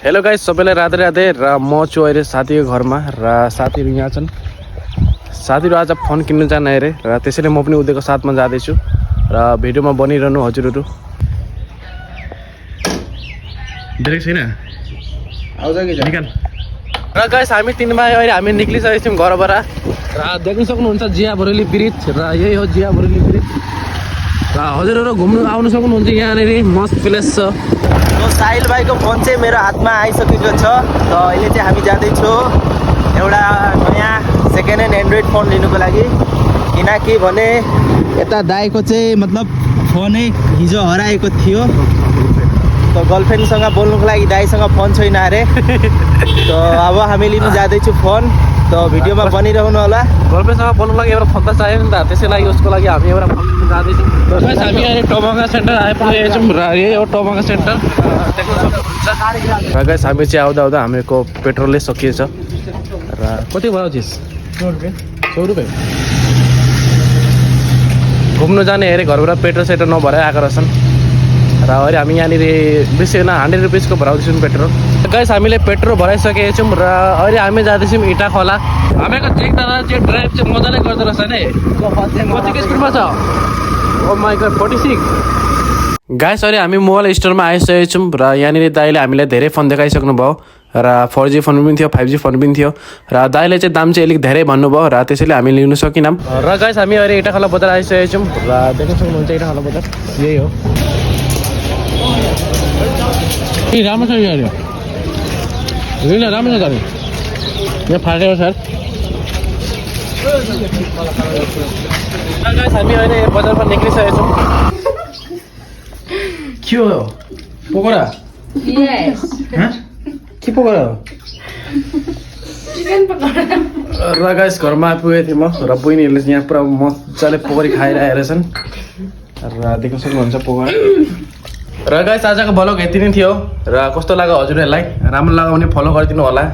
Hello guys, सबैलाई राधे राधे। र म छु अहिले साथीको घरमा र साथीहरू यहाँ छन्। साथीहरू आज फोन किन्नु जाने अरे र त्यसैले म पनि उनीहरूको साथमा जाँदैछु र भिडियोमा बनिरहनु हजुरहरू। देखेको छैन आउँछ कि निकाल। र गाइस हामी तीन भाइ अहिले हामी निक्लिसकेको छौँ घरबाट र देख्न सक्नुहुन्छ जिया बरेली ब्रिज र यही हो जिया बरेली ब्रिज र हजुरहरू घुम्नु आउनु सक्नुहुन्छ। यहाँनिर मस्त प्लेस छ। तो साहिल भाइको फोन चाहिँ मेरो हातमा आइसकेको छ। र अहिले चाहिँ हामी जाँदैछौँ एउटा नयाँ सेकेन्ड ह्यान्ड एन्ड्रोइड फोन लिनुको लागि, किनकि भने यता दाइको चाहिँ मतलब फोनै हिजो हराएको थियो। त गर्लफ्रेन्डसँग बोल्नुको लागि दाइसँग फोन छैन अरे। त अब हामी लिनु जाँदैछौँ फोन। त भिडियोमा बनिरहनु होला। गर्लफ्रेन्डसँग बोल्नुको लागि एउटा फोन त चाहियो नि त, त्यसै लागि उसको लागि हामी एउटा फोन लिनु जाँदैछौँ। हामी अहिले टोबाङ्गा सेन्टर आइपुगेको छौँ र यही हो टोबाङ्गा सेन्टर। र गाइस हामी चाहिँ आउँदा आउँदा हामीको पेट्रोलै सकिएछ र कति भयो चिज 100 रुपियाँ घुम्नु जाने अरे घरबाट पेट्रोल सेट्रोल नभराइ आएको रहेछन् र अहिले हामी यहाँनिर बेसी होइन 100 रुपियाँको भराउँदैछौँ पेट्रोल। गाइस हामीले पेट्रोल भराइसकेको छौँ र अहिले हामी जाँदैछौँ इटा खोला। हामीको चेक दादा चाहिँ ड्राइभ चाहिँ मजाले गर्दो रहेछ नि। कतिको स्पिडमा छ? ओ माइ गॉड 46। गाइस अहिले हामी मोबाइल स्टोरमा आइसकेको छौँ र यहाँनिर दाइले हामीलाई धेरै फोन देखाइसक्नु भयो र 4G फोन पनि थियो 5G फोन पनि थियो र दाइले चाहिँ दाम चाहिँ अलिक धेरै भन्नुभयो र त्यसैले हामी लिनु सकिनौँ। र गाइस हामी अहिले इटा खोला बजार आइसकेको छौँ र देख्न सक्नुहुन्छ इटा खोला बजार यही हो। ए राम्रो छ यो राम्रो छ गाडी यहाँ फाटेको सर। गाइस हामी अहिले बजारमा निक्लिसकेको छौँ। के हो पकोडा? के पकोडा हो? चिकन पकोडा। र गाइस घरमा आइपुगेको थिएँ म र बहिनीहरूले यहाँ पुरा मजाले पकौडी खाइरहेको रहेछन् र देख्न सक्नुहुन्छ पकोडा। र गाइस आजको भ्लग यति नै थियो र कस्तो लाग्यो हजुरहरूलाई? राम्रो लाग्यो भने फलो गरिदिनु होला।